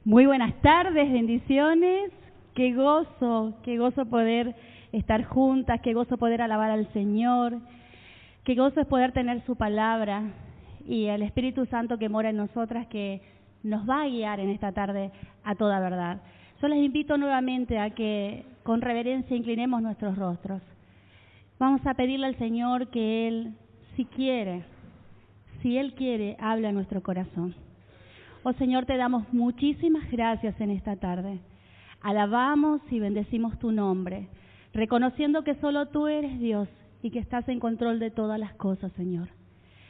Muy buenas tardes, bendiciones. Qué gozo poder estar juntas, qué gozo poder alabar al Señor, qué gozo es poder tener su palabra y el Espíritu Santo que mora en nosotras, que nos va a guiar en esta tarde a toda verdad. Yo les invito nuevamente a que con reverencia inclinemos nuestros rostros. Vamos a pedirle al Señor que Él, si Él quiere, hable a nuestro corazón. Oh Señor, te damos muchísimas gracias en esta tarde. Alabamos y bendecimos tu nombre, reconociendo que solo tú eres Dios y que estás en control de todas las cosas, Señor.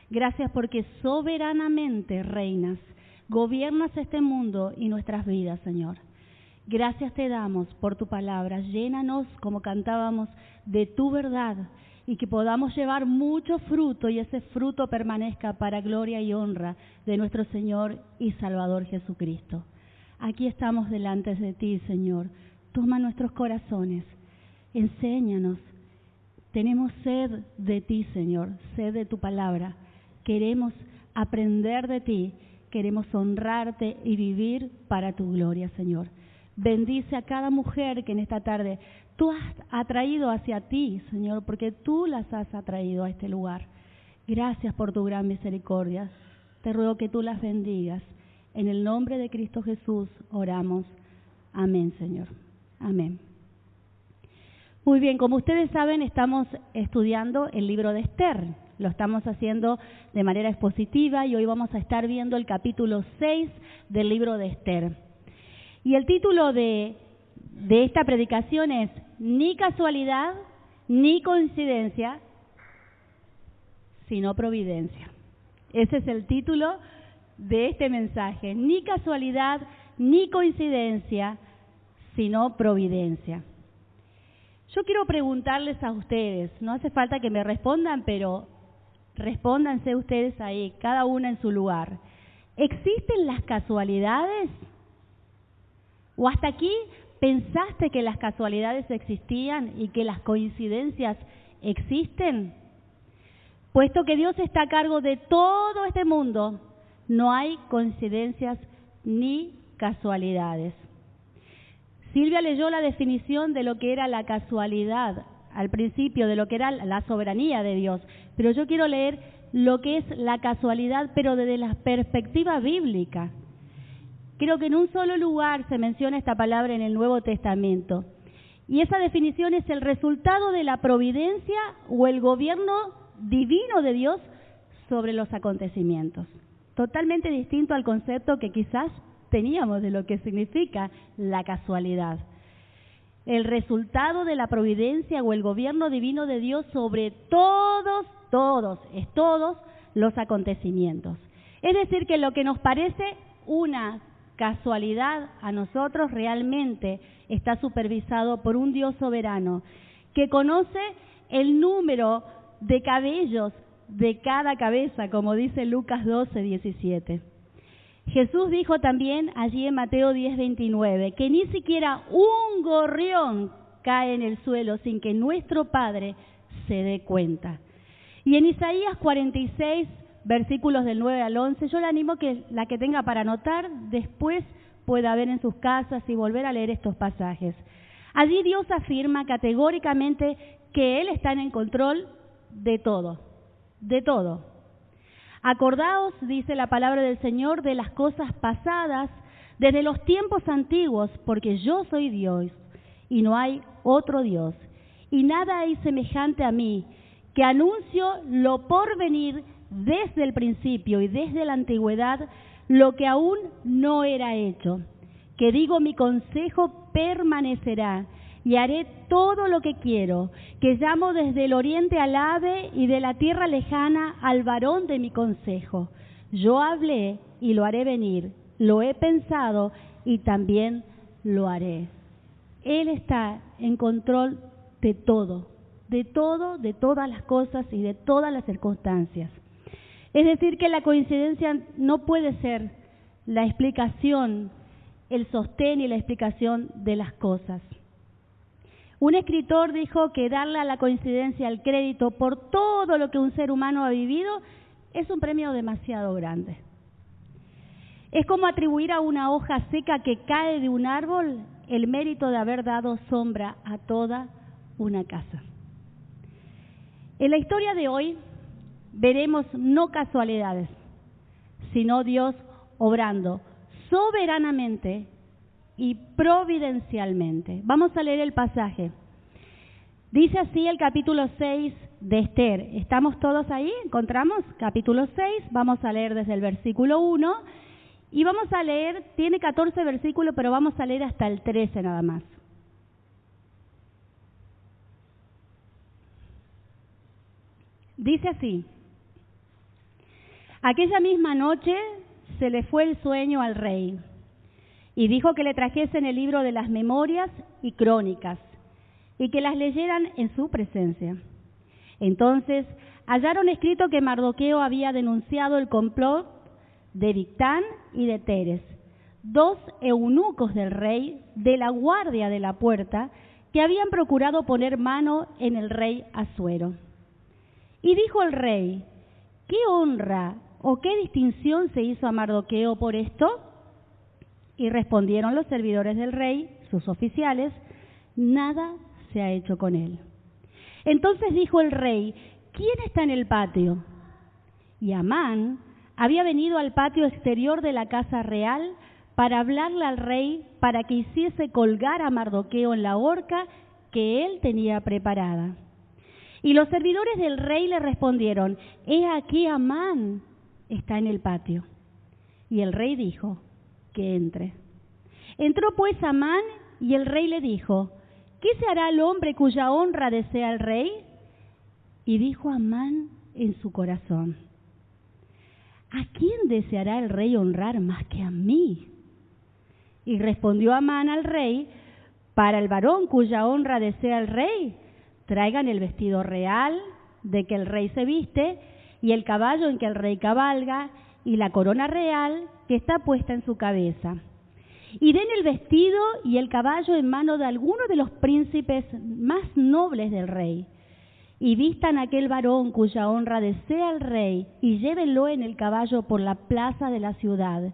Gracias porque soberanamente reinas, gobiernas este mundo y nuestras vidas, Señor. Gracias te damos por tu palabra. Llénanos, como cantábamos, de tu verdad y que podamos llevar mucho fruto y ese fruto permanezca para gloria y honra de nuestro Señor y Salvador Jesucristo. Aquí estamos delante de ti, Señor. Toma nuestros corazones, enséñanos. Tenemos sed de ti, Señor, sed de tu palabra. Queremos aprender de ti, queremos honrarte y vivir para tu gloria, Señor. Bendice a cada mujer que en esta tarde tú has atraído hacia ti, Señor, porque tú las has atraído a este lugar. Gracias por tu gran misericordia. Te ruego que tú las bendigas. En el nombre de Cristo Jesús oramos. Amén, Señor. Amén. Muy bien, como ustedes saben, estamos estudiando el libro de Esther. Lo estamos haciendo de manera expositiva y hoy vamos a estar viendo el capítulo 6 del libro de Esther. Y el título de esta predicación es Ni casualidad, ni coincidencia, sino providencia. Ese es el título de este mensaje. Ni casualidad, ni coincidencia, sino providencia. Yo quiero preguntarles a ustedes, no hace falta que me respondan, pero respóndanse ustedes ahí, cada una en su lugar. ¿Existen las casualidades? ¿O hasta aquí pensaste que las casualidades existían y que las coincidencias existen? Puesto que Dios está a cargo de todo este mundo, no hay coincidencias ni casualidades. Silvia leyó la definición de lo que era la casualidad al principio, de lo que era la soberanía de Dios, pero yo quiero leer lo que es la casualidad, pero desde la perspectiva bíblica. Creo que en un solo lugar se menciona esta palabra en el Nuevo Testamento. Y esa definición es el resultado de la providencia o el gobierno divino de Dios sobre los acontecimientos. Totalmente distinto al concepto que quizás teníamos de lo que significa la casualidad. El resultado de la providencia o el gobierno divino de Dios sobre todos los acontecimientos. Es decir, que lo que nos parece una casualidad a nosotros realmente está supervisado por un Dios soberano que conoce el número de cabellos de cada cabeza, como dice Lucas 12:17. Jesús dijo también allí en Mateo 10:29 que ni siquiera un gorrión cae en el suelo sin que nuestro Padre se dé cuenta. Y en Isaías 46, versículos del 9 al 11, yo le animo que la que tenga para anotar después pueda ver en sus casas y volver a leer estos pasajes. Allí Dios afirma categóricamente que Él está en el control de todo, de todo. Acordaos, dice la palabra del Señor, de las cosas pasadas desde los tiempos antiguos, porque yo soy Dios y no hay otro Dios, y nada hay semejante a mí, que anuncio lo por venir desde el principio y desde la antigüedad, lo que aún no era hecho, que digo mi consejo permanecerá y haré todo lo que quiero, que llamo desde el oriente al ave y de la tierra lejana al varón de mi consejo. Yo hablé y lo haré venir, lo he pensado y también lo haré. Él está en control de todo, de todas las cosas y de todas las circunstancias. Es decir, que la coincidencia no puede ser la explicación, el sostén y la explicación de las cosas. Un escritor dijo que darle a la coincidencia el crédito por todo lo que un ser humano ha vivido es un premio demasiado grande. Es como atribuir a una hoja seca que cae de un árbol el mérito de haber dado sombra a toda una casa. En la historia de hoy veremos no casualidades, sino Dios obrando soberanamente y providencialmente. Vamos a leer el pasaje. Dice así el capítulo 6 de Esther. ¿Estamos todos ahí? ¿Encontramos? Capítulo 6, vamos a leer desde el versículo 1 y vamos a leer, tiene 14 versículos, pero vamos a leer hasta el 13 nada más. Dice así: aquella misma noche se le fue el sueño al rey y dijo que le trajesen el libro de las memorias y crónicas y que las leyeran en su presencia. Entonces hallaron escrito que Mardoqueo había denunciado el complot de Bigtán y de Teres, dos eunucos del rey de la guardia de la puerta que habían procurado poner mano en el rey Asuero. Y dijo el rey: ¿qué honra o qué distinción se hizo a Mardoqueo por esto? Y respondieron los servidores del rey, sus oficiales: nada se ha hecho con él. Entonces dijo el rey: ¿quién está en el patio? Y Amán había venido al patio exterior de la casa real para hablarle al rey para que hiciese colgar a Mardoqueo en la horca que él tenía preparada. Y los servidores del rey le respondieron: he aquí Amán está en el patio. Y el rey dijo: que entre. Entró pues Amán y el rey le dijo: ¿qué se hará al hombre cuya honra desea el rey? Y dijo Amán en su corazón: ¿a quién deseará el rey honrar más que a mí? Y respondió Amán al rey: para el varón cuya honra desea el rey, traigan el vestido real de que el rey se viste, y el caballo en que el rey cabalga, y la corona real que está puesta en su cabeza. Y den el vestido y el caballo en mano de alguno de los príncipes más nobles del rey. Y vistan a aquel varón cuya honra desea el rey, y llévenlo en el caballo por la plaza de la ciudad.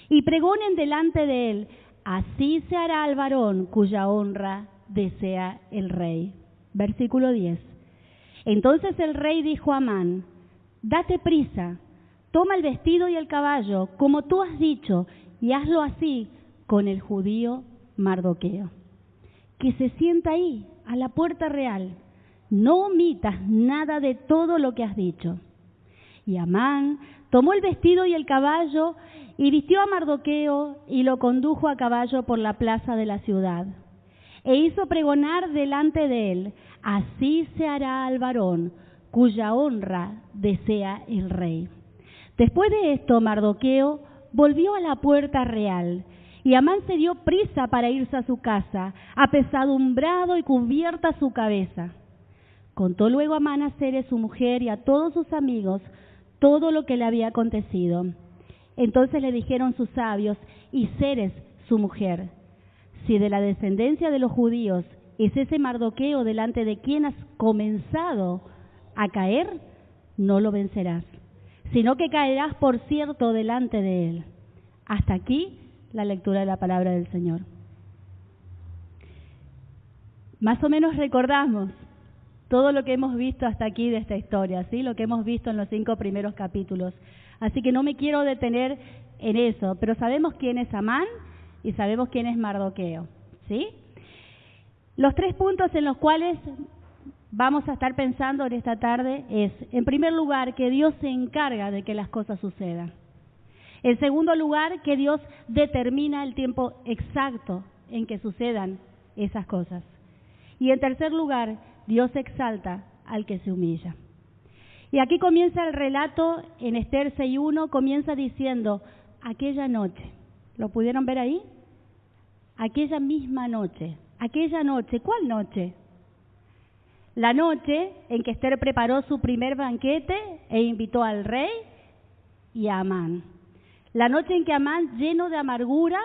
Y pregonen delante de él: así se hará al varón cuya honra desea el rey. Versículo 10. Entonces el rey dijo a Amán: date prisa, toma el vestido y el caballo, como tú has dicho, y hazlo así con el judío Mardoqueo, que se sienta ahí, a la puerta real. No omitas nada de todo lo que has dicho. Y Amán tomó el vestido y el caballo, y vistió a Mardoqueo, y lo condujo a caballo por la plaza de la ciudad. E hizo pregonar delante de él: así se hará al varón cuya honra desea el rey. Después de esto, Mardoqueo volvió a la puerta real, y Amán se dio prisa para irse a su casa, apesadumbrado y cubierta su cabeza. Contó luego Amán a Zeres su mujer y a todos sus amigos todo lo que le había acontecido. Entonces le dijeron sus sabios y Zeres su mujer: si de la descendencia de los judíos es ese Mardoqueo delante de quien has comenzado a caer, no lo vencerás, sino que caerás por cierto delante de él. Hasta aquí la lectura de la palabra del Señor. Más o menos recordamos todo lo que hemos visto hasta aquí de esta historia, ¿sí? Lo que hemos visto en los 5 primeros capítulos. Así que no me quiero detener en eso, pero sabemos quién es Amán y sabemos quién es Mardoqueo, ¿sí? Los 3 puntos en los cuales vamos a estar pensando en esta tarde es, en primer lugar, que Dios se encarga de que las cosas sucedan. En segundo lugar, que Dios determina el tiempo exacto en que sucedan esas cosas. Y en tercer lugar, Dios exalta al que se humilla. Y aquí comienza el relato en Esther 6:1, comienza diciendo: aquella noche. ¿Lo pudieron ver ahí? Aquella misma noche. Aquella noche. ¿Cuál noche? La noche en que Esther preparó su primer banquete e invitó al rey y a Amán. La noche en que Amán, lleno de amargura,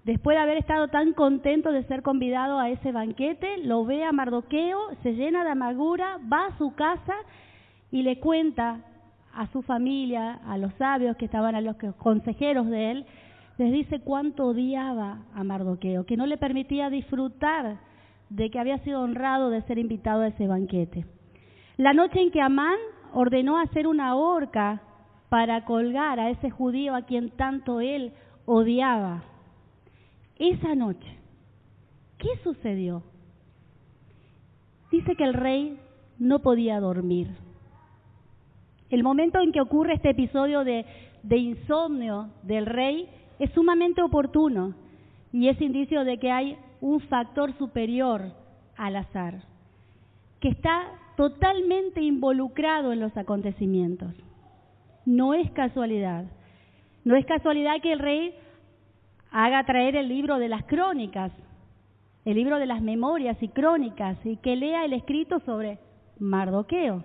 después de haber estado tan contento de ser convidado a ese banquete, lo ve a Mardoqueo, se llena de amargura, va a su casa y le cuenta a su familia, a los sabios que estaban, a los consejeros de él, les dice cuánto odiaba a Mardoqueo, que no le permitía disfrutar de que había sido honrado de ser invitado a ese banquete. La noche en que Amán ordenó hacer una horca para colgar a ese judío a quien tanto él odiaba. Esa noche, ¿qué sucedió? Dice que el rey no podía dormir. El momento en que ocurre este episodio de insomnio del rey es sumamente oportuno y es indicio de que hay un factor superior al azar, que está totalmente involucrado en los acontecimientos. No es casualidad. No es casualidad que el rey haga traer el libro de las crónicas, el libro de las memorias y crónicas, y que lea el escrito sobre Mardoqueo.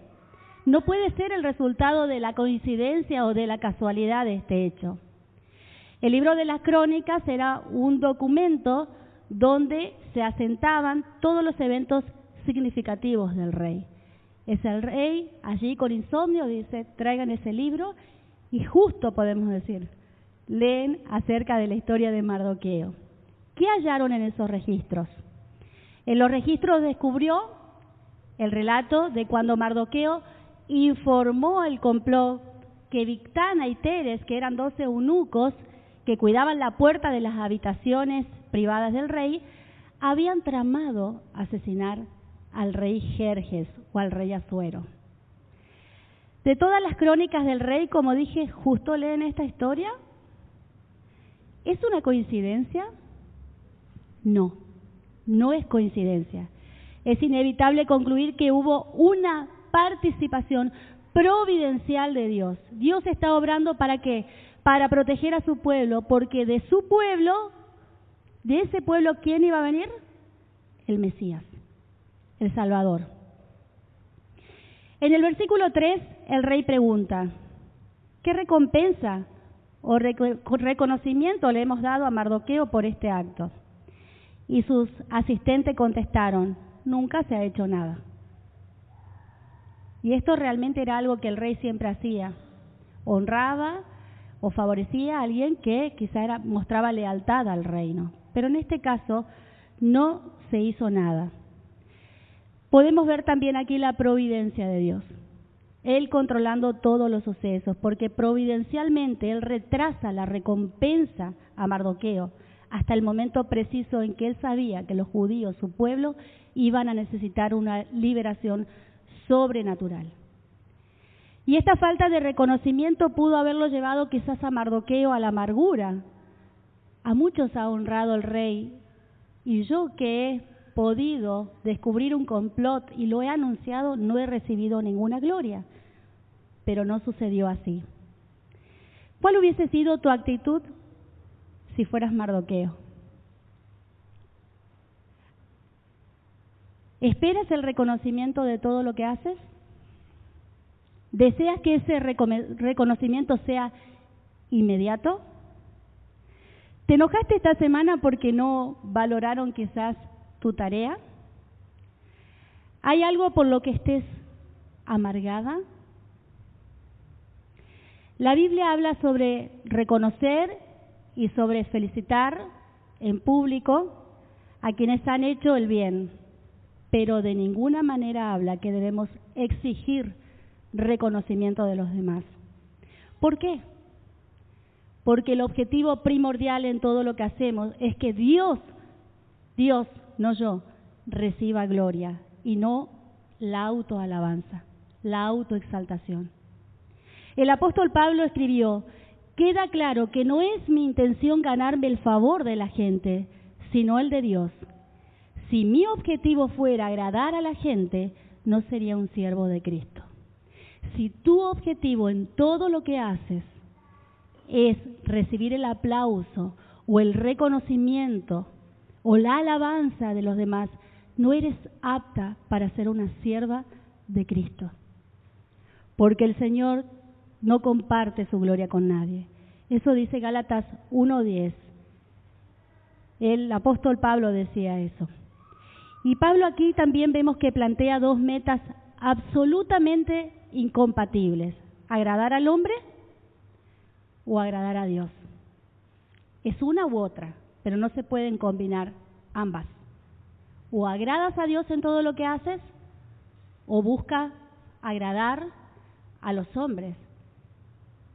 No puede ser el resultado de la coincidencia o de la casualidad de este hecho. El libro de las crónicas era un documento donde se asentaban todos los eventos significativos del rey. Es el rey allí con insomnio, dice, traigan ese libro, y justo podemos decir, leen acerca de la historia de Mardoqueo. ¿Qué hallaron en esos registros? En los registros descubrió el relato de cuando Mardoqueo informó el complot que Bigtana y Teres, que eran 12 eunucos que cuidaban la puerta de las habitaciones privadas del rey, habían tramado asesinar al rey Jerjes o al rey Asuero. De todas las crónicas del rey, como dije, justo leen esta historia. ¿Es una coincidencia? No, no es coincidencia. Es inevitable concluir que hubo una participación providencial de Dios. Dios está obrando ¿para qué? Para proteger a su pueblo, porque de su pueblo, de ese pueblo, ¿quién iba a venir? El Mesías, el Salvador. En el versículo 3, el rey pregunta, ¿qué recompensa o reconocimiento le hemos dado a Mardoqueo por este acto? Y sus asistentes contestaron, nunca se ha hecho nada. Y esto realmente era algo que el rey siempre hacía, honraba o favorecía a alguien que quizá mostraba lealtad al reino. Pero en este caso no se hizo nada. Podemos ver también aquí la providencia de Dios. Él controlando todos los sucesos, porque providencialmente Él retrasa la recompensa a Mardoqueo hasta el momento preciso en que Él sabía que los judíos, su pueblo, iban a necesitar una liberación sobrenatural. Y esta falta de reconocimiento pudo haberlo llevado quizás a Mardoqueo a la amargura. A muchos ha honrado el rey, y yo que he podido descubrir un complot y lo he anunciado, no he recibido ninguna gloria. Pero no sucedió así. ¿Cuál hubiese sido tu actitud si fueras Mardoqueo? ¿Esperas el reconocimiento de todo lo que haces? ¿Deseas que ese reconocimiento sea inmediato? ¿Te enojaste esta semana porque no valoraron quizás tu tarea? ¿Hay algo por lo que estés amargada? La Biblia habla sobre reconocer y sobre felicitar en público a quienes han hecho el bien, pero de ninguna manera habla que debemos exigir reconocimiento de los demás. ¿Por qué? Porque el objetivo primordial en todo lo que hacemos es que Dios, no yo, reciba gloria y no la autoalabanza, la autoexaltación. El apóstol Pablo escribió, queda claro que no es mi intención ganarme el favor de la gente, sino el de Dios. Si mi objetivo fuera agradar a la gente, no sería un siervo de Cristo. Si tu objetivo en todo lo que haces es recibir el aplauso o el reconocimiento o la alabanza de los demás, no eres apta para ser una sierva de Cristo. Porque el Señor no comparte su gloria con nadie. Eso dice Gálatas 1:10. El apóstol Pablo decía eso. Y Pablo aquí también vemos que plantea dos metas absolutamente incompatibles. ¿Agradar al hombre o agradar a Dios? Es una u otra, pero no se pueden combinar ambas. O agradas a Dios en todo lo que haces, o busca agradar a los hombres.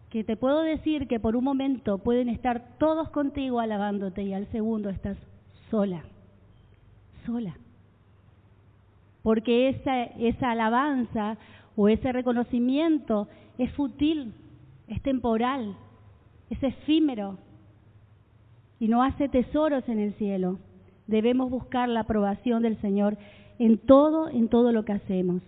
Que te puedo decir que por un momento pueden estar todos contigo alabándote y al segundo estás sola. Porque esa alabanza o ese reconocimiento es fútil, es temporal, es efímero y no hace tesoros en el cielo. Debemos buscar la aprobación del Señor en todo lo que hacemos.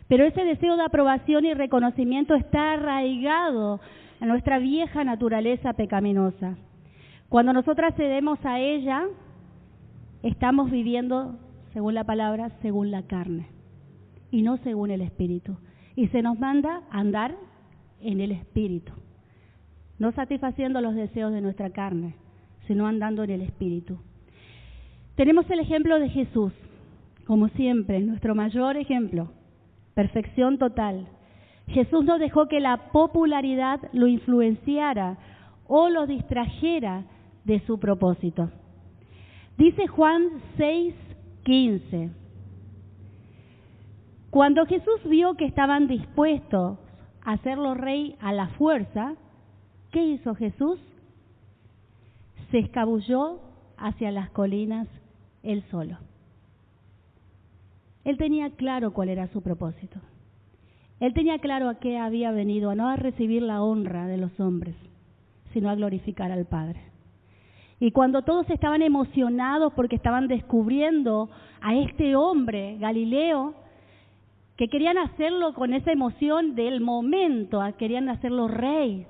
Pero ese deseo de aprobación y reconocimiento está arraigado a nuestra vieja naturaleza pecaminosa. Cuando nosotras cedemos a ella, estamos viviendo, según la palabra, según la carne y no según el Espíritu. Y se nos manda a andar en el Espíritu, no satisfaciendo los deseos de nuestra carne, sino andando en el Espíritu. Tenemos el ejemplo de Jesús, como siempre, nuestro mayor ejemplo, perfección total. Jesús no dejó que la popularidad lo influenciara o lo distrajera de su propósito. Dice Juan 6:15. Cuando Jesús vio que estaban dispuestos a hacerlo rey a la fuerza, ¿qué hizo Jesús? Se escabulló hacia las colinas él solo. Él tenía claro cuál era su propósito. Él tenía claro a qué había venido, a no a recibir la honra de los hombres, sino a glorificar al Padre. Y cuando todos estaban emocionados porque estaban descubriendo a este hombre, Galileo, que querían hacerlo con esa emoción del momento, querían hacerlo rey,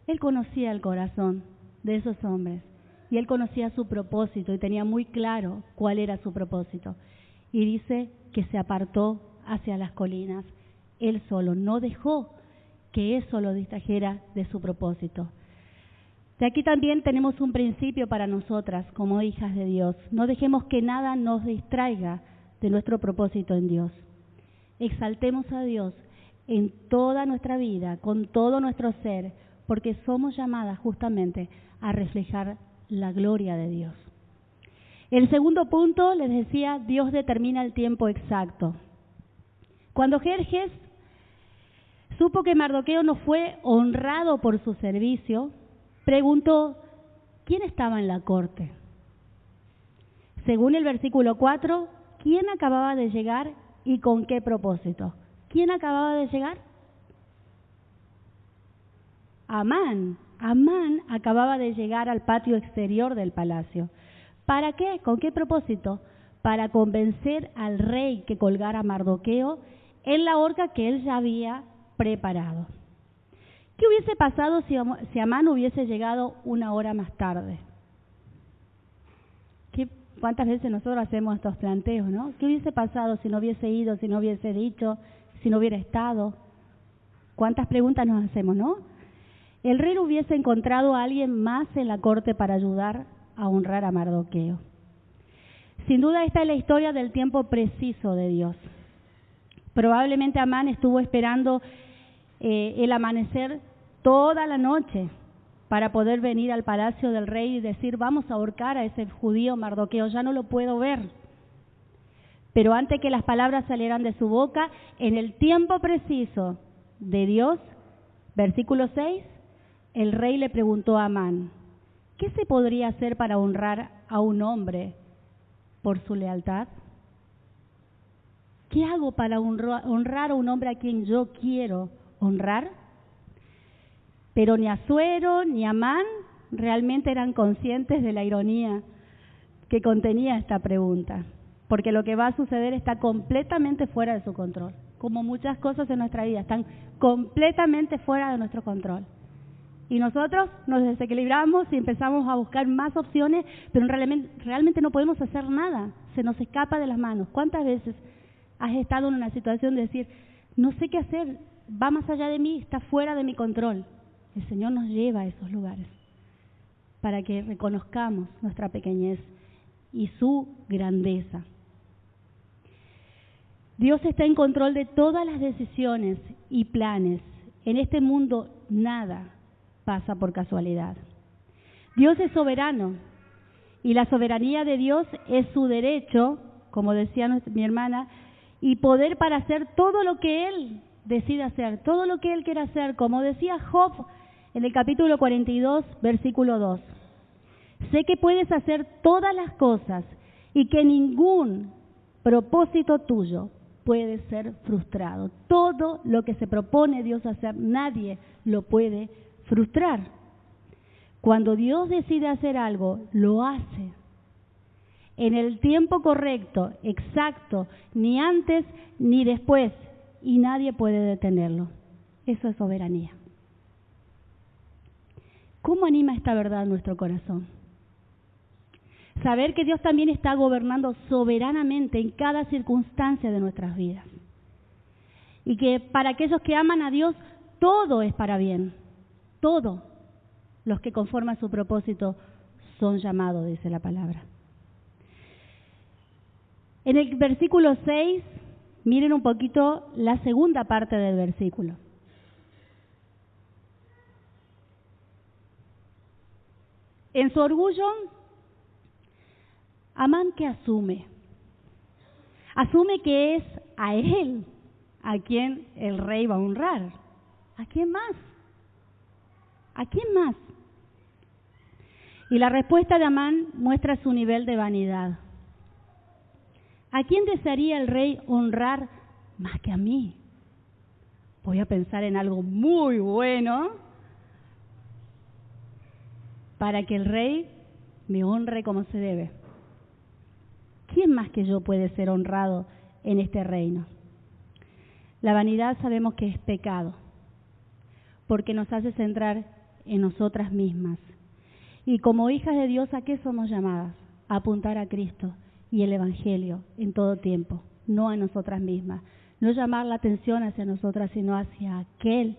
él conocía el corazón de esos hombres y él conocía su propósito y tenía muy claro cuál era su propósito. Y dice que se apartó hacia las colinas. Él solo no dejó que eso lo distrajera de su propósito. De aquí también tenemos un principio para nosotras como hijas de Dios. No dejemos que nada nos distraiga de nuestro propósito en Dios. Exaltemos a Dios en toda nuestra vida, con todo nuestro ser, porque somos llamadas justamente a reflejar la gloria de Dios. El segundo punto, les decía, Dios determina el tiempo exacto. Cuando Jerjes supo que Mardoqueo no fue honrado por su servicio, preguntó, ¿quién estaba en la corte? Según el versículo 4, ¿quién acababa de llegar y con qué propósito? ¿Quién acababa de llegar? Amán. Amán acababa de llegar al patio exterior del palacio. ¿Para qué? ¿Con qué propósito? Para convencer al rey que colgara a Mardoqueo en la horca que él ya había preparado. ¿Qué hubiese pasado si Amán hubiese llegado una hora más tarde? ¿Cuántas veces nosotros hacemos estos planteos, no? ¿Qué hubiese pasado si no hubiese ido, si no hubiese dicho, si no hubiera estado? ¿Cuántas preguntas nos hacemos, no? El rey hubiese encontrado a alguien más en la corte para ayudar a honrar a Mardoqueo. Sin duda esta es la historia del tiempo preciso de Dios. Probablemente Amán estuvo esperando el amanecer toda la noche para poder venir al palacio del rey y decir, vamos a ahorcar a ese judío Mardoqueo, ya no lo puedo ver. Pero antes que las palabras salieran de su boca, en el tiempo preciso de Dios, versículo 6, el rey le preguntó a Amán, ¿qué se podría hacer para honrar a un hombre por su lealtad? ¿Qué hago para honrar a un hombre a quien yo quiero honrar? Pero ni Asuero ni Amán realmente eran conscientes de la ironía que contenía esta pregunta, porque lo que va a suceder está completamente fuera de su control, como muchas cosas en nuestra vida están completamente fuera de nuestro control. Y nosotros nos desequilibramos y empezamos a buscar más opciones, pero realmente no podemos hacer nada, se nos escapa de las manos. ¿Cuántas veces has estado en una situación de decir, no sé qué hacer, va más allá de mí, está fuera de mi control? El Señor nos lleva a esos lugares para que reconozcamos nuestra pequeñez y su grandeza. Dios está en control de todas las decisiones y planes En este mundo nada pasa por casualidad. Dios es soberano y la soberanía de Dios es su derecho, como decía mi hermana, y poder para hacer todo lo que Él decide hacer, todo lo que Él quiere hacer, como decía Job en el capítulo 42, versículo 2. Sé que puedes hacer todas las cosas y que ningún propósito tuyo puede ser frustrado. Todo lo que se propone Dios hacer, nadie lo puede frustrar. Cuando Dios decide hacer algo, lo hace en el tiempo correcto, exacto, ni antes ni después, y nadie puede detenerlo. Eso es soberanía. ¿Cómo anima esta verdad nuestro corazón? Saber que Dios también está gobernando soberanamente en cada circunstancia de nuestras vidas. Y que para aquellos que aman a Dios, todo es para bien. Todo. Los que conforman su propósito son llamados, dice la palabra. En el versículo 6, miren un poquito la segunda parte del versículo. En su orgullo, Amán que asume que es a él a quien el rey va a honrar. ¿A quién más? ¿A quién más? Y la respuesta de Amán muestra su nivel de vanidad. ¿A quién desearía el rey honrar más que a mí? Voy a pensar en algo muy bueno para que el rey me honre como se debe. ¿Quién más que yo puede ser honrado en este reino? La vanidad sabemos que es pecado, porque nos hace centrar en nosotras mismas. Y como hijas de Dios, ¿a qué somos llamadas? A apuntar a Cristo y el Evangelio en todo tiempo, no a nosotras mismas. No llamar la atención hacia nosotras, sino hacia aquel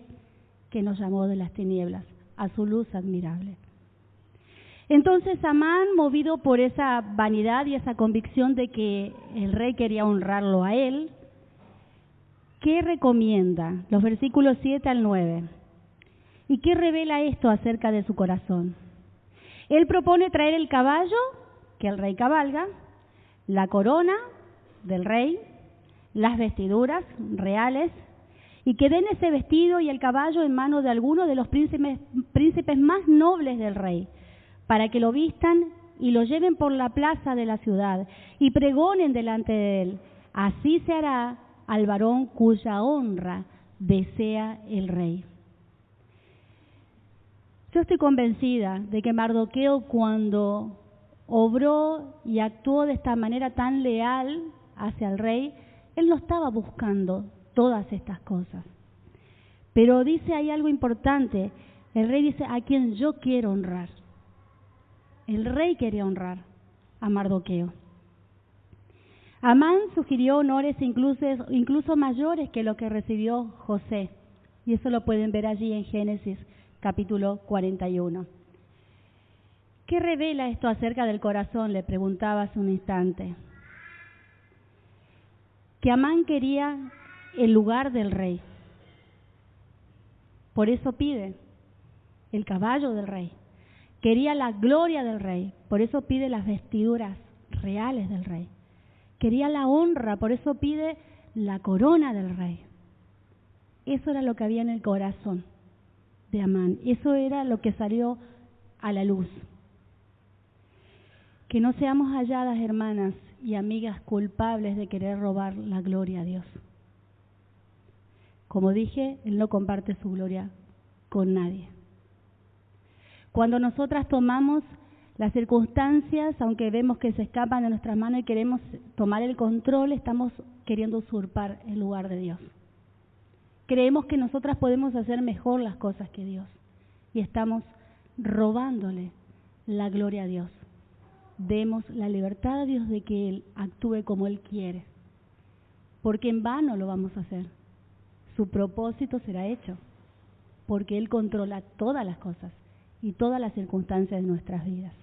que nos llamó de las tinieblas, a su luz admirable. Entonces Amán, movido por esa vanidad y esa convicción de que el rey quería honrarlo a él, ¿qué recomienda? Los versículos 7 al 9. ¿Y qué revela esto acerca de su corazón? Él propone traer el caballo que el rey cabalga, la corona del rey, las vestiduras reales, y que den ese vestido y el caballo en manos de alguno de los príncipes más nobles del rey, para que lo vistan y lo lleven por la plaza de la ciudad y pregonen delante de él. Así se hará al varón cuya honra desea el rey. Yo estoy convencida de que Mardoqueo, cuando obró y actuó de esta manera tan leal hacia el rey, él no estaba buscando todas estas cosas. Pero dice ahí algo importante. El rey dice, a quien yo quiero honrar. El rey quería honrar a Mardoqueo. Amán sugirió honores incluso mayores que lo que recibió José. Y eso lo pueden ver allí en Génesis capítulo 41. ¿Qué revela esto acerca del corazón? Le preguntaba hace un instante. Que Amán quería el lugar del rey. Por eso pide el caballo del rey. Quería la gloria del rey, por eso pide las vestiduras reales del rey. Quería la honra, por eso pide la corona del rey. Eso era lo que había en el corazón de Amán. Eso era lo que salió a la luz. Que no seamos halladas, hermanas y amigas, culpables de querer robar la gloria a Dios. Como dije, Él no comparte su gloria con nadie. Cuando nosotras tomamos las circunstancias, aunque vemos que se escapan de nuestras manos y queremos tomar el control, estamos queriendo usurpar el lugar de Dios. Creemos que nosotras podemos hacer mejor las cosas que Dios y estamos robándole la gloria a Dios. Demos la libertad a Dios de que Él actúe como Él quiere, porque en vano lo vamos a hacer. Su propósito será hecho, porque Él controla todas las cosas y todas las circunstancias de nuestras vidas.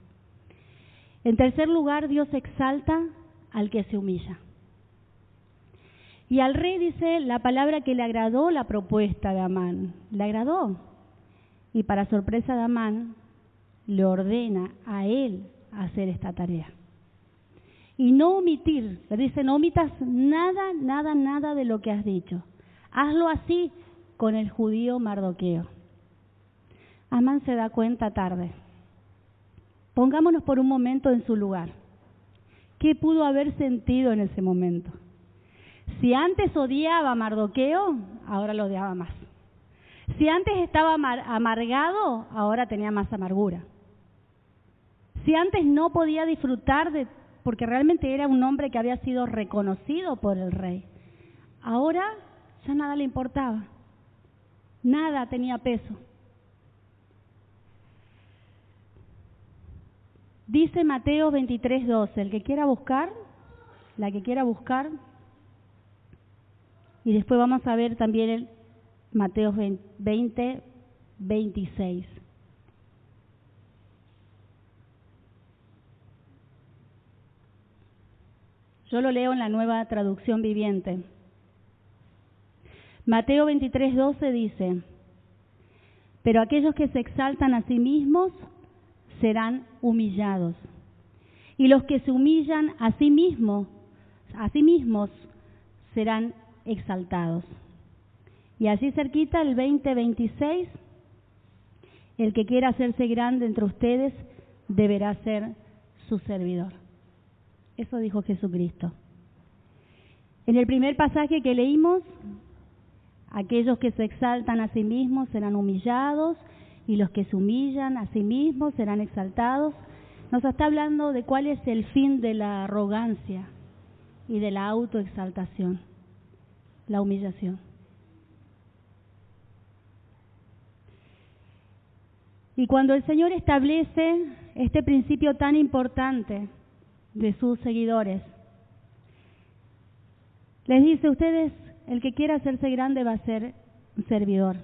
En tercer lugar, Dios exalta al que se humilla. Y al rey dice la palabra que le agradó la propuesta de Amán, le agradó. Y para sorpresa de Amán, le ordena a él hacer esta tarea. Y no omitir, le dice, no omitas nada de lo que has dicho. Hazlo así con el judío Mardoqueo. Amán se da cuenta tarde. Pongámonos por un momento en su lugar. ¿Qué pudo haber sentido en ese momento? Si antes odiaba a Mardoqueo, ahora lo odiaba más. Si antes estaba amargado, ahora tenía más amargura. Si antes no podía disfrutar porque realmente era un hombre que había sido reconocido por el rey, ahora ya nada le importaba. Nada tenía peso. Dice Mateo 23:12, el que quiera buscar, la que quiera buscar, y después vamos a ver también el Mateo 20:26. Yo lo leo en la Nueva Traducción Viviente. Mateo 23:12 dice, pero aquellos que se exaltan a sí mismos serán humillados, y los que se humillan a sí mismos serán exaltados. Y así cerquita el 20:26, el que quiera hacerse grande entre ustedes deberá ser su servidor. Eso dijo Jesucristo. En el primer pasaje que leímos, aquellos que se exaltan a sí mismos serán humillados y los que se humillan a sí mismos serán exaltados. Nos está hablando de cuál es el fin de la arrogancia y de la autoexaltación, la humillación. Y cuando el Señor establece este principio tan importante de sus seguidores, les dice, ustedes, el que quiera hacerse grande va a ser un servidor.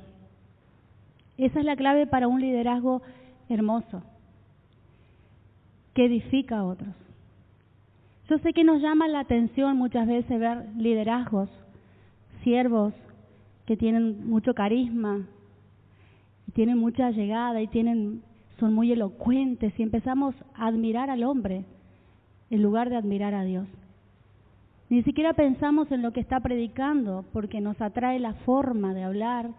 Esa es la clave para un liderazgo hermoso, que edifica a otros. Yo sé que nos llama la atención muchas veces ver liderazgos, siervos que tienen mucho carisma, tienen mucha llegada y son muy elocuentes, y empezamos a admirar al hombre en lugar de admirar a Dios. Ni siquiera pensamos en lo que está predicando, porque nos atrae la forma de hablar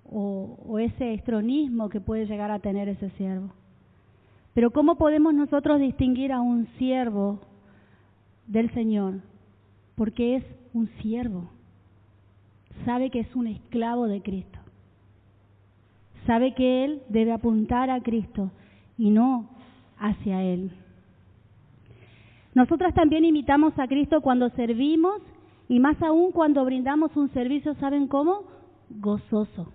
o ese estronismo que puede llegar a tener ese siervo. Pero ¿cómo podemos nosotros distinguir a un siervo del Señor? Porque es un siervo. Sabe que es un esclavo de Cristo. Sabe que él debe apuntar a Cristo y no hacia él. Nosotras también imitamos a Cristo cuando servimos, y más aún cuando brindamos un servicio, ¿saben cómo? Gozoso.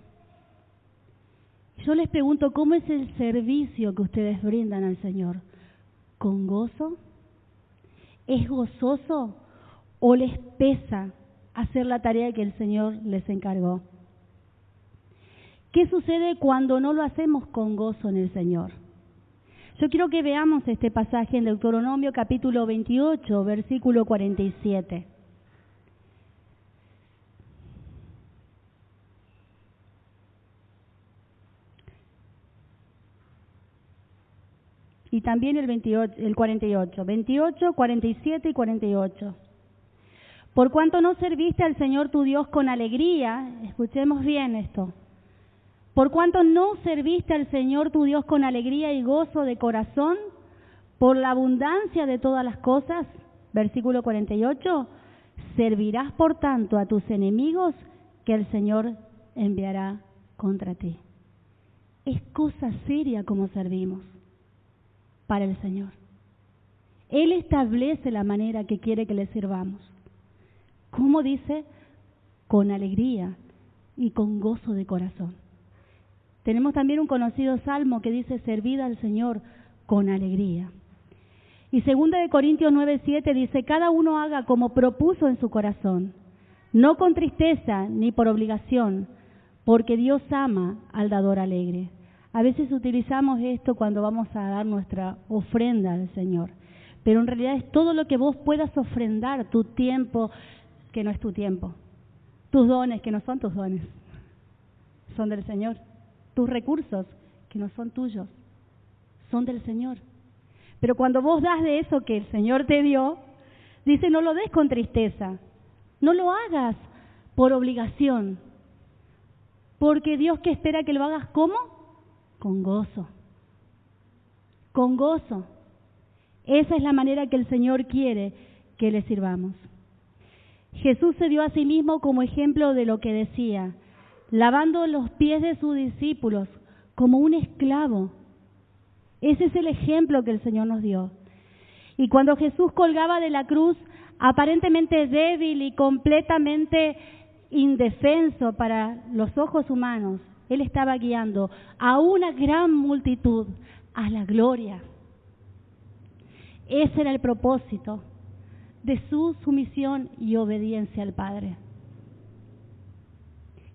Yo les pregunto, ¿cómo es el servicio que ustedes brindan al Señor? ¿Con gozo? ¿Es gozoso o les pesa hacer la tarea que el Señor les encargó? ¿Qué sucede cuando no lo hacemos con gozo en el Señor? Yo quiero que veamos este pasaje en Deuteronomio capítulo 28, versículo 47. Y también el 48, 28, 47 y 48. Por cuanto no serviste al Señor tu Dios con alegría, escuchemos bien esto. Por cuanto no serviste al Señor tu Dios con alegría y gozo de corazón, por la abundancia de todas las cosas, versículo 48, servirás por tanto a tus enemigos que el Señor enviará contra ti. Es cosa seria como servimos para el Señor. Él establece la manera que quiere que le sirvamos. ¿Cómo dice? Con alegría y con gozo de corazón. Tenemos también un conocido salmo que dice, servid al Señor con alegría. Y 2 Corintios 9:7 dice, cada uno haga como propuso en su corazón, no con tristeza ni por obligación, porque Dios ama al dador alegre. A veces utilizamos esto cuando vamos a dar nuestra ofrenda al Señor, pero en realidad es todo lo que vos puedas ofrendar, tu tiempo, que no es tu tiempo. Tus dones, que no son tus dones, son del Señor. Tus recursos, que no son tuyos, son del Señor. Pero cuando vos das de eso que el Señor te dio, dice, no lo des con tristeza, no lo hagas por obligación, porque Dios que espera que lo hagas, ¿cómo? Con gozo. Con gozo. Esa es la manera que el Señor quiere que le sirvamos. Jesús se dio a sí mismo como ejemplo de lo que decía, lavando los pies de sus discípulos como un esclavo. Ese es el ejemplo que el Señor nos dio. Y cuando Jesús colgaba de la cruz, aparentemente débil y completamente indefenso para los ojos humanos, Él estaba guiando a una gran multitud a la gloria. Ese era el propósito de su sumisión y obediencia al Padre.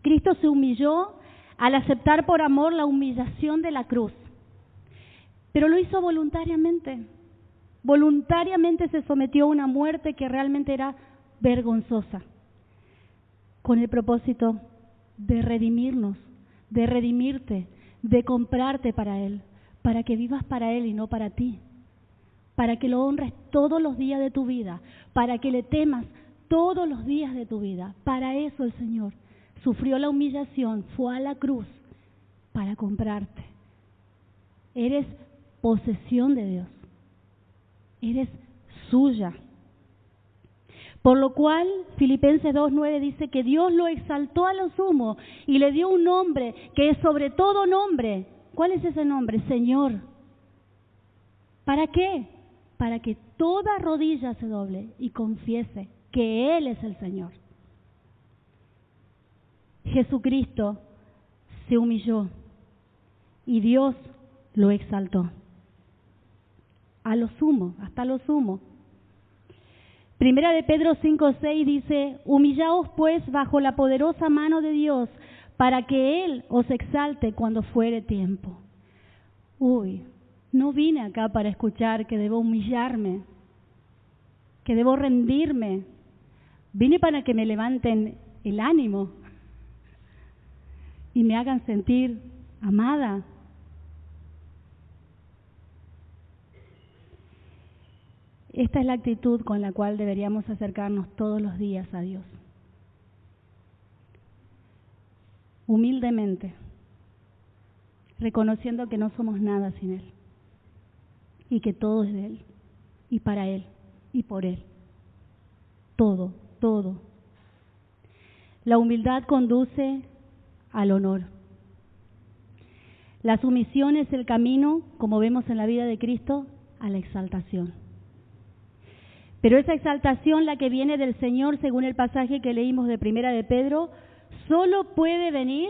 Cristo se humilló al aceptar por amor la humillación de la cruz, pero lo hizo voluntariamente. Voluntariamente se sometió a una muerte que realmente era vergonzosa, con el propósito de redimirnos, de redimirte, de comprarte para Él, para que vivas para Él y no para ti, para que lo honres todos los días de tu vida, para que le temas todos los días de tu vida. Para eso el Señor sufrió la humillación, fue a la cruz para comprarte. Eres posesión de Dios, eres suya. Por lo cual, Filipenses 2:9 dice que Dios lo exaltó a lo sumo y le dio un nombre que es sobre todo nombre. ¿Cuál es ese nombre? Señor. ¿Para qué? Para que toda rodilla se doble y confiese que Él es el Señor. Jesucristo se humilló y Dios lo exaltó a lo sumo, hasta lo sumo. Primera de Pedro 5:6 dice, humillaos pues bajo la poderosa mano de Dios, para que Él os exalte cuando fuere tiempo. No vine acá para escuchar que debo humillarme, que debo rendirme. Vine para que me levanten el ánimo y me hagan sentir amada. Esta es la actitud con la cual deberíamos acercarnos todos los días a Dios. Humildemente, reconociendo que no somos nada sin Él y que todo es de Él y para Él y por Él. Todo, todo. La humildad conduce al honor. La sumisión es el camino, como vemos en la vida de Cristo, a la exaltación. Pero esa exaltación, la que viene del Señor, según el pasaje que leímos de Primera de Pedro, solo puede venir,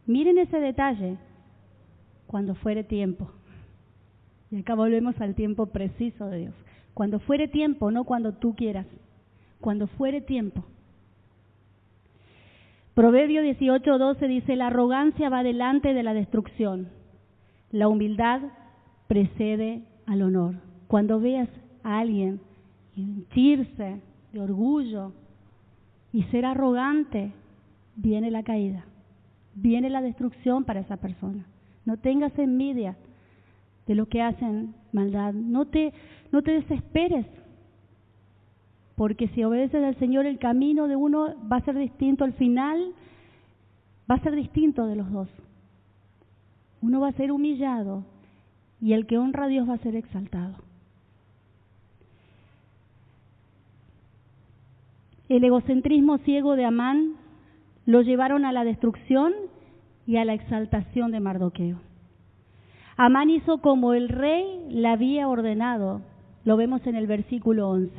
miren ese detalle, cuando fuere tiempo. Y acá volvemos al tiempo preciso de Dios. Cuando fuere tiempo, no cuando tú quieras. Cuando fuere tiempo. Proverbio 18:12 dice, la arrogancia va delante de la destrucción. La humildad precede al honor. Cuando veas a alguien henchirse de orgullo y ser arrogante, viene la caída, viene la destrucción para esa persona. No tengas envidia de los que hacen maldad, no te desesperes, porque si obedeces al Señor, el camino de uno va a ser distinto, al final va a ser distinto de los dos. Uno va a ser humillado y el que honra a Dios va a ser exaltado. El egocentrismo ciego de Amán lo llevaron a la destrucción y a la exaltación de Mardoqueo. Amán hizo como el rey le había ordenado, lo vemos en el versículo 11.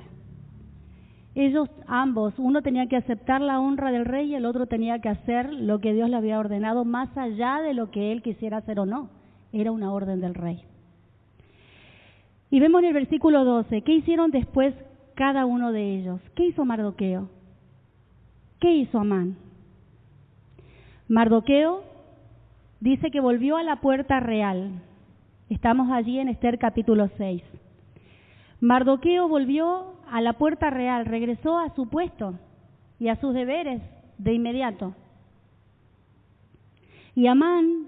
Ellos ambos, uno tenía que aceptar la honra del rey y el otro tenía que hacer lo que Dios le había ordenado, más allá de lo que él quisiera hacer o no. Era una orden del rey. Y vemos en el versículo 12, ¿qué hicieron después cada uno de ellos? ¿Qué hizo Mardoqueo? ¿Qué hizo Amán? Mardoqueo dice que volvió a la puerta real. Estamos allí en Esther capítulo 6. Mardoqueo volvió a la puerta real, regresó a su puesto. y a sus deberes de inmediato. Y Amán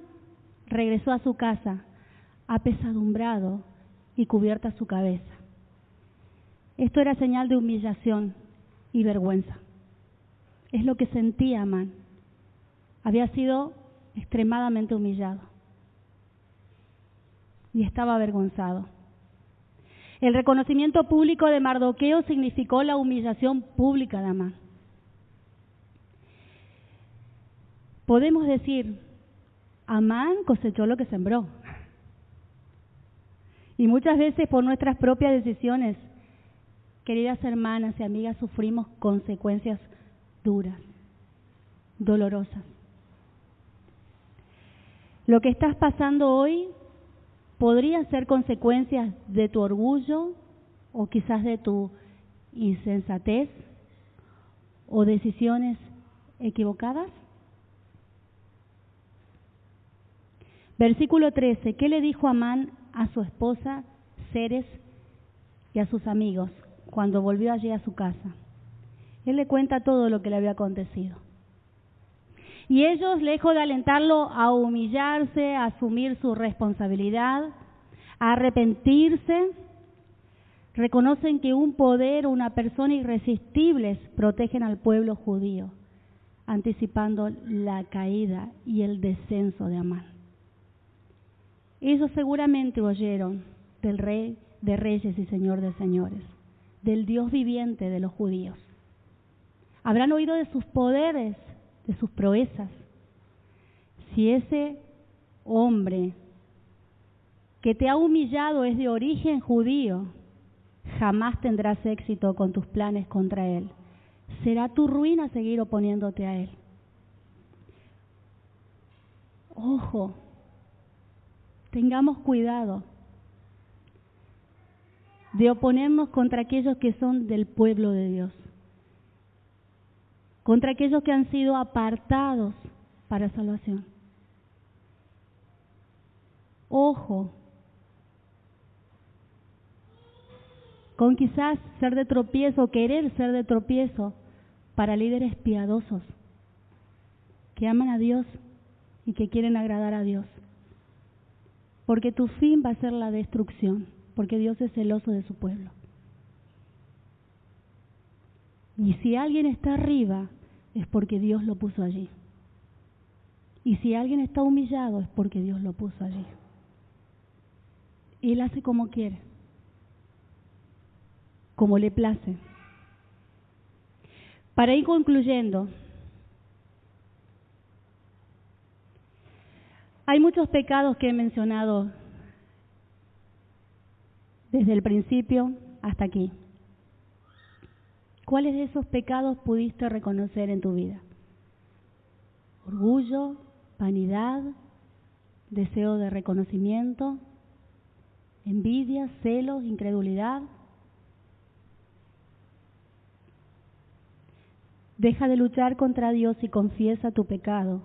regresó a su casa, apesadumbrado y cubierta su cabeza. Esto era señal de humillación y vergüenza. Es lo que sentía Amán. Había sido extremadamente humillado y estaba avergonzado. El reconocimiento público de Mardoqueo significó la humillación pública de Amán. Podemos decir, Amán cosechó lo que sembró. Y muchas veces por nuestras propias decisiones, queridas hermanas y amigas, sufrimos consecuencias duras, dolorosas. Lo que estás pasando hoy podría ser consecuencias de tu orgullo o quizás de tu insensatez o decisiones equivocadas. Versículo 13. ¿Qué le dijo Amán a su esposa Zeres y a sus amigos cuando volvió allí a su casa? Él le cuenta todo lo que le había acontecido. Y ellos, lejos de alentarlo a humillarse, a asumir su responsabilidad, a arrepentirse, reconocen que un poder o una persona irresistibles protegen al pueblo judío, anticipando la caída y el descenso de Amán. Ellos seguramente oyeron del Rey de Reyes y Señor de Señores, del Dios viviente de los judíos. Habrán oído de sus poderes, de sus proezas. Si ese hombre que te ha humillado es de origen judío, jamás tendrás éxito con tus planes contra él. Será tu ruina seguir oponiéndote a él. Ojo, tengamos cuidado de oponernos contra aquellos que son del pueblo de Dios, contra aquellos que han sido apartados para salvación. Ojo, con quizás ser de tropiezo, querer ser de tropiezo para líderes piadosos que aman a Dios y que quieren agradar a Dios. Porque tu fin va a ser la destrucción, porque Dios es celoso de su pueblo. Y si alguien está arriba, es porque Dios lo puso allí. Y si alguien está humillado, es porque Dios lo puso allí. Él hace como quiere, como le place. Para ir concluyendo, hay muchos pecados que he mencionado desde el principio hasta aquí. ¿Cuáles de esos pecados pudiste reconocer en tu vida? Orgullo, vanidad, deseo de reconocimiento, envidia, celos, incredulidad. Deja de luchar contra Dios y confiesa tu pecado,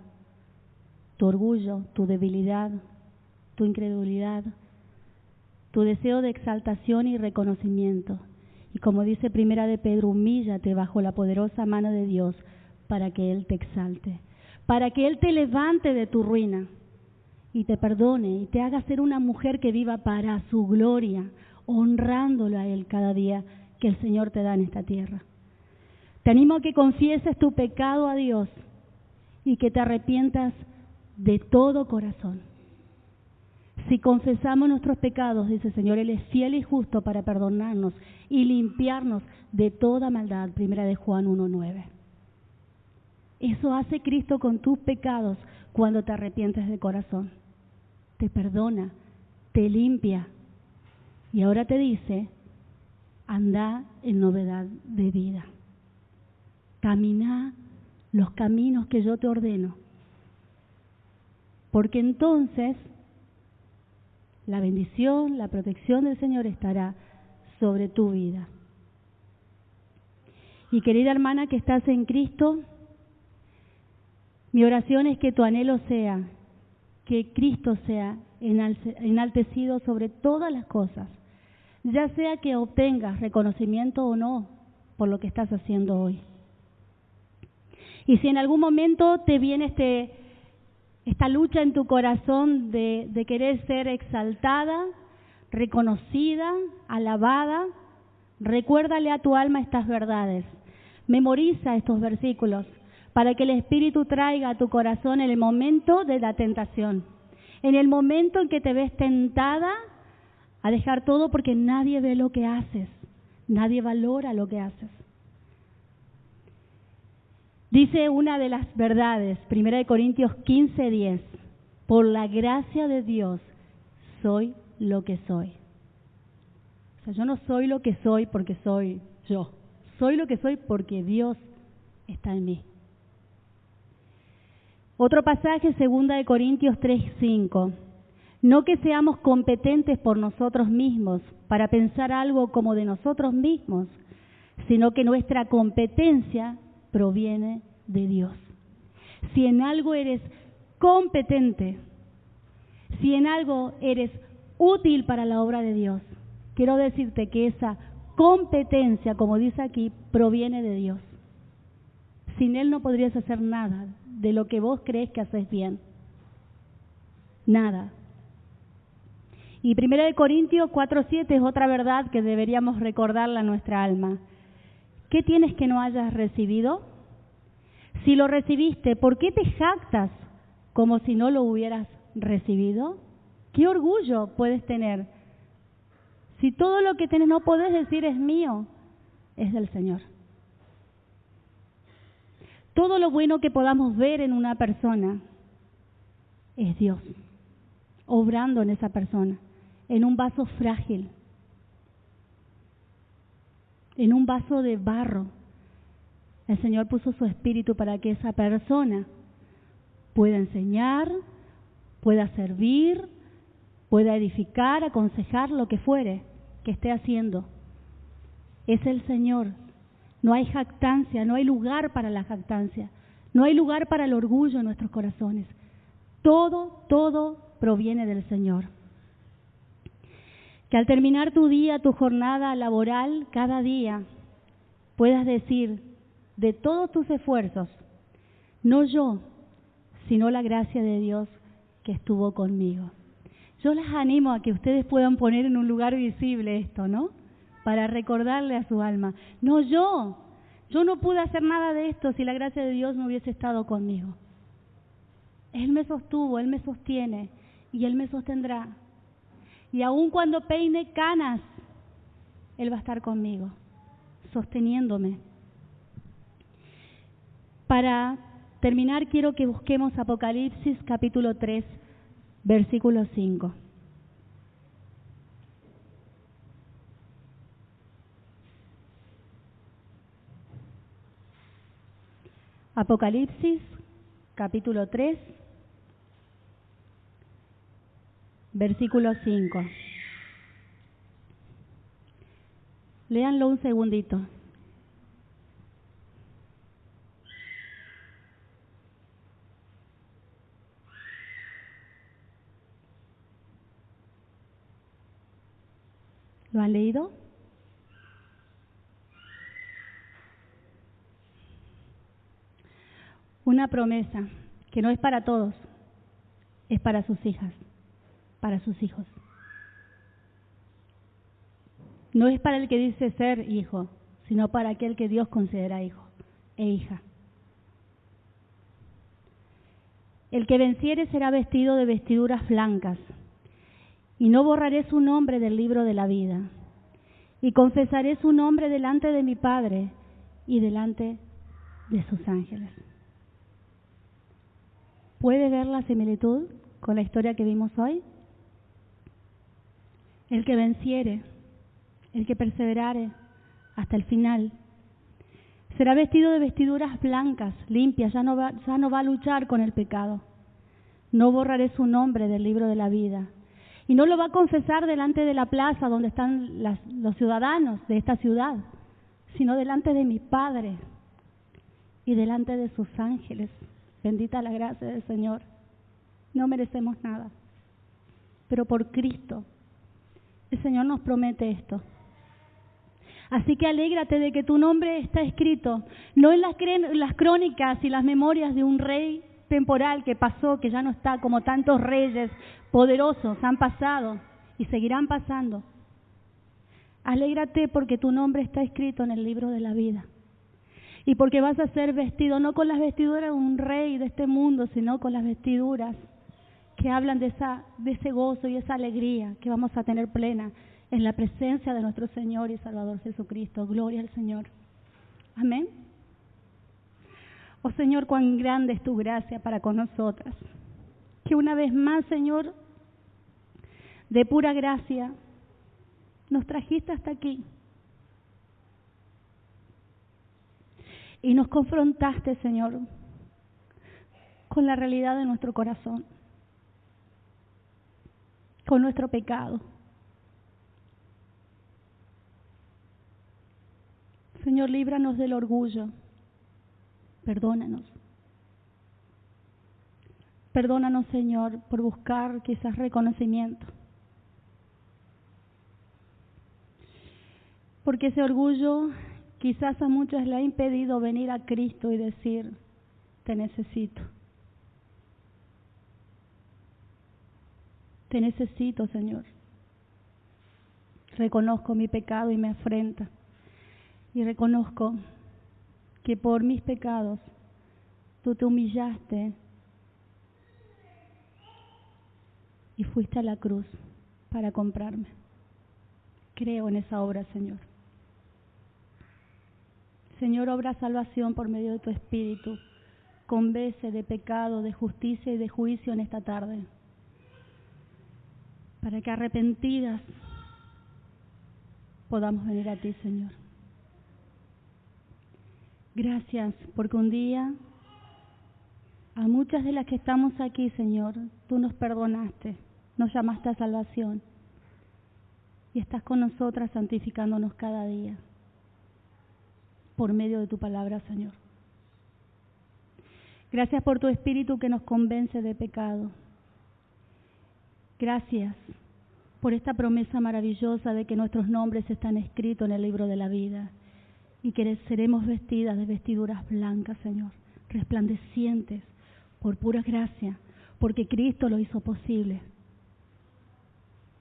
tu orgullo, tu debilidad, tu incredulidad, tu deseo de exaltación y reconocimiento. Y como dice Primera de Pedro, humíllate bajo la poderosa mano de Dios para que Él te exalte, para que Él te levante de tu ruina y te perdone y te haga ser una mujer que viva para su gloria, honrándolo a Él cada día que el Señor te da en esta tierra. Te animo a que confieses tu pecado a Dios y que te arrepientas de todo corazón. Si confesamos nuestros pecados, dice el Señor, Él es fiel y justo para perdonarnos y limpiarnos de toda maldad. Primera de Juan 1:9. Eso hace Cristo con tus pecados cuando te arrepientes de corazón. Te perdona, te limpia. Y ahora te dice, anda en novedad de vida. Camina los caminos que yo te ordeno. Porque entonces la bendición, la protección del Señor estará sobre tu vida. Y querida hermana que estás en Cristo, mi oración es que tu anhelo sea que Cristo sea enaltecido sobre todas las cosas, ya sea que obtengas reconocimiento o no por lo que estás haciendo hoy. Y si en algún momento te viene esta lucha en tu corazón de querer ser exaltada, reconocida, alabada, recuérdale a tu alma estas verdades. Memoriza estos versículos para que el Espíritu traiga a tu corazón en el momento de la tentación, en el momento en que te ves tentada a dejar todo porque nadie ve lo que haces, nadie valora lo que haces. Dice una de las verdades, 1 Corintios 15:10, por la gracia de Dios soy lo que soy. O sea, yo no soy lo que soy porque soy yo, soy lo que soy porque Dios está en mí. Otro pasaje, 2 Corintios 3:5, no que seamos competentes por nosotros mismos para pensar algo como de nosotros mismos, sino que nuestra competencia proviene de Dios. Si en algo eres competente, si en algo eres útil para la obra de Dios, quiero decirte que esa competencia, como dice aquí, proviene de Dios. Sin Él no podrías hacer nada de lo que vos crees que haces bien. Nada. Y 1 Corintios 4:7 es otra verdad que deberíamos recordarla a nuestra alma. ¿Qué tienes que no hayas recibido? Si lo recibiste, ¿por qué te jactas como si no lo hubieras recibido? ¿Qué orgullo puedes tener? Si todo lo que tenés no podés decir es mío, es del Señor. Todo lo bueno que podamos ver en una persona es Dios, obrando en esa persona, en un vaso frágil, en un vaso de barro. El Señor puso su espíritu para que esa persona pueda enseñar, pueda servir, pueda edificar, aconsejar, lo que fuere que esté haciendo. Es el Señor. No hay jactancia, no hay lugar para la jactancia, no hay lugar para el orgullo en nuestros corazones. Todo proviene del Señor. Que al terminar tu día, tu jornada laboral, cada día, puedas decir de todos tus esfuerzos, no yo, sino la gracia de Dios que estuvo conmigo. Yo las animo a que ustedes puedan poner en un lugar visible esto, ¿no? Para recordarle a su alma, no yo no pude hacer nada de esto si la gracia de Dios no hubiese estado conmigo. Él me sostuvo, Él me sostiene y Él me sostendrá. Y aun cuando peine canas, Él va a estar conmigo, sosteniéndome. Para terminar, quiero que busquemos Apocalipsis capítulo 3, versículo 5. Apocalipsis capítulo 3, versículo 5. Léanlo un segundito. ¿Lo han leído? Una promesa que no es para todos, es para sus hijas, para sus hijos. No es para el que dice ser hijo, sino para aquel que Dios considera hijo e hija. El que venciere será vestido de vestiduras blancas, y no borraré su nombre del libro de la vida, y confesaré su nombre delante de mi Padre y delante de sus ángeles. ¿Puede ver la similitud con la historia que vimos hoy? El que venciere, el que perseverare hasta el final, será vestido de vestiduras blancas, limpias, ya no va a luchar con el pecado. No borraré su nombre del libro de la vida. Y no lo va a confesar delante de la plaza donde están los ciudadanos de esta ciudad, sino delante de mi Padre y delante de sus ángeles. Bendita la gracia del Señor. No merecemos nada, pero por Cristo el Señor nos promete esto. Así que alégrate de que tu nombre está escrito, no en las crónicas y las memorias de un rey temporal que pasó, que ya no está, como tantos reyes poderosos han pasado y seguirán pasando. Alégrate porque tu nombre está escrito en el libro de la vida. Y porque vas a ser vestido no con las vestiduras de un rey de este mundo, sino con las vestiduras que hablan de ese gozo y esa alegría que vamos a tener plena en la presencia de nuestro Señor y Salvador Jesucristo. Gloria al Señor. Amén. Oh Señor, cuán grande es tu gracia para con nosotras. Que una vez más, Señor, de pura gracia, nos trajiste hasta aquí. Y nos confrontaste, Señor, con la realidad de nuestro corazón, con nuestro pecado. Señor, líbranos del orgullo. Perdónanos. Perdónanos, Señor, por buscar quizás reconocimiento. Porque ese orgullo quizás a muchos le ha impedido venir a Cristo y decir, te necesito. Te necesito, Señor. Reconozco mi pecado y me afrenta. Y reconozco que por mis pecados tú te humillaste y fuiste a la cruz para comprarme. Creo en esa obra, Señor. Señor, obra salvación por medio de tu Espíritu. Convence de pecado, de justicia y de juicio en esta tarde. Para que arrepentidas podamos venir a ti, Señor. Gracias, porque un día a muchas de las que estamos aquí, Señor, tú nos perdonaste, nos llamaste a salvación y estás con nosotras santificándonos cada día por medio de tu palabra, Señor. Gracias por tu Espíritu que nos convence de pecado. Gracias por esta promesa maravillosa de que nuestros nombres están escritos en el libro de la vida y que seremos vestidas de vestiduras blancas, Señor, resplandecientes por pura gracia, porque Cristo lo hizo posible,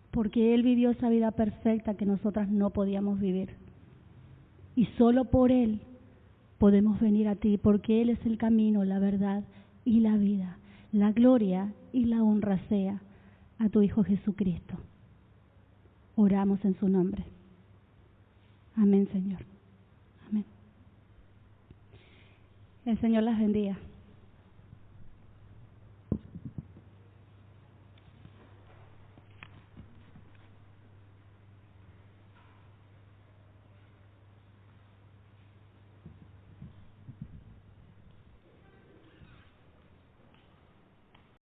porque Él vivió esa vida perfecta que nosotras no podíamos vivir. Y solo por Él podemos venir a ti, porque Él es el camino, la verdad y la vida. La gloria y la honra sea a tu Hijo Jesucristo. Oramos en su nombre. Amén, Señor. Amén. El Señor las bendiga.